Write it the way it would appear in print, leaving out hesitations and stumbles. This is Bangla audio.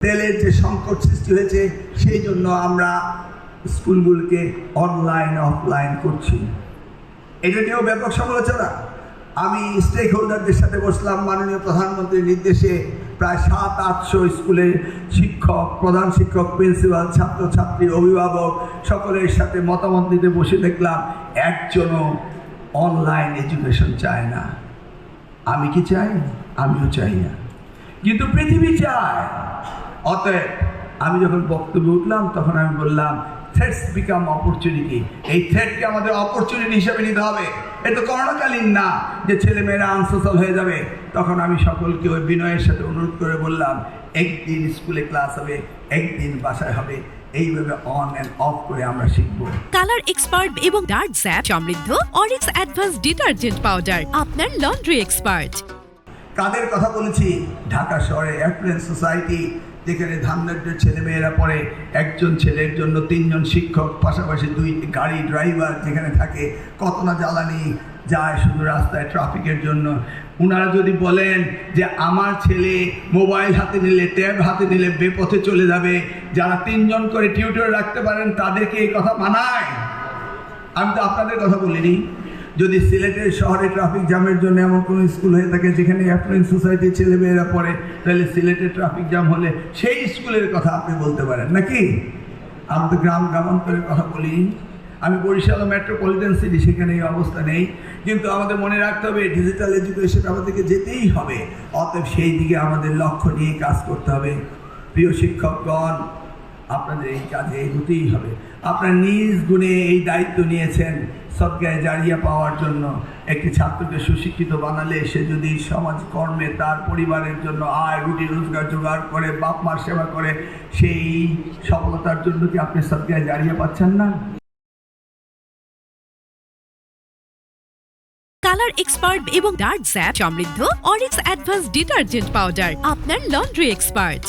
তেলের যে সংকট সৃষ্টি হয়েছে সেই জন্য আমরা স্কুলগুলোকে অনলাইন অফলাইন করছি। এটা নিয়েও ব্যাপক সমালোচনা। আমি স্টেক হোল্ডারদের সাথে বসলাম, মাননীয় প্রধানমন্ত্রীর নির্দেশে প্রায় 700-800 স্কুলের শিক্ষক, প্রধান শিক্ষক, প্রিন্সিপাল, ছাত্রছাত্রী, অভিভাবক সকলের সাথে মতামত দিতে বসে দেখলাম একজনও অনলাইন এডুকেশন চায় না। আমি কি চাই? আমিও চাই না, কিন্তু পৃথিবী চায়। অতএব আমি যখন বক্তব্যে উঠলাম তখন আমি বললাম থ্রেটস বিকাম অপরচুনিটি। এই থ্রেটকে আমাদের অপরচুনিটি হিসেবে নিতে হবে। এটা করোনাকালীন না যে ছেলেমেয়েরা আনসোশাল হয়ে যাবে। তখন আমি সকলকে ওই বিনয়ের সাথে অনুরোধ করে বললাম, একদিন স্কুলে ক্লাস হবে, একদিন বাসায় হবে, এইভাবে অন অ্যান্ড অফ করে আমরা শিখবো। কালার এক্সপার্ট এবং ডার্ক স্যাপ সমৃদ্ধ অরিক্স অ্যাডভান্স ডিটারজেন্ট পাউডার, আপনার লন্ড্রি এক্সপার্ট। কাদের কথা বলেছি? ঢাকা শহরে অ্যাফ্লুয়েন্ট সোসাইটি, যেখানে ধান্দার্যের ছেলেমেয়েরা পড়ে, একজন ছেলের জন্য 3 জন শিক্ষক, পাশাপাশি 2 গাড়ি ড্রাইভার যেখানে থাকে, কত না জ্বালানি যায় শুধু রাস্তায় ট্রাফিকের জন্য। ওনারা যদি বলেন যে আমার ছেলে মোবাইল হাতে নিলে, ট্যাব হাতে নিলে বেপথে চলে যাবে, যারা 3 জন করে টিউটর রাখতে পারেন তাদেরকে এই কথা মানায়? আমি তো আপনাদের কথা বলিনি। যদি সিলেটের শহরে ট্রাফিক জ্যামের জন্য এমন কোনো স্কুল হয়ে থাকে যেখানে অ্যাফ্লুয়েন্ট সোসাইটির ছেলেমেয়েরা পড়ে, তাহলে সিলেটের ট্রাফিক জ্যাম হলে সেই স্কুলের কথা আপনি বলতে পারেন নাকি? আমি তো গ্রামান্তরের কথা বলি। আমি বরিশাল মেট্রোপলিটন সিটি, সেখানে এই অবস্থা নেই। কিন্তু আমাদের মনে রাখতে হবে ডিজিটাল এডুকেশন আমাদেরকে যেতেই হবে। অতএব সেই দিকে আমাদের লক্ষ্য নিয়ে কাজ করতে হবে। প্রিয় শিক্ষকগণ, আপনাদের এই কাজে এগোতেই হবে। আপনার নিজ গুণে এই দায়িত্ব নিয়েছেন সদকায়ে জারিয়া পাওয়ার জন্য। একটি ছাত্রকে সুশিক্ষিত বানালে সে যদি সমাজ কর্মে তার পরিবারের জন্য আয় রুটি রোজগার জোগাড় করে, বাপ মার সেবা করে, সেই সফলতার জন্য কি আপনি সদকায়ে জারিয়া পাচ্ছেন না? কালার এক্সপার্ট এবং ডার্ক স্যাপ সমৃদ্ধ অরিক্স অ্যাডভান্স ডিটারজেন্ট পাউডার, আপনার লন্ড্রি এক্সপার্ট।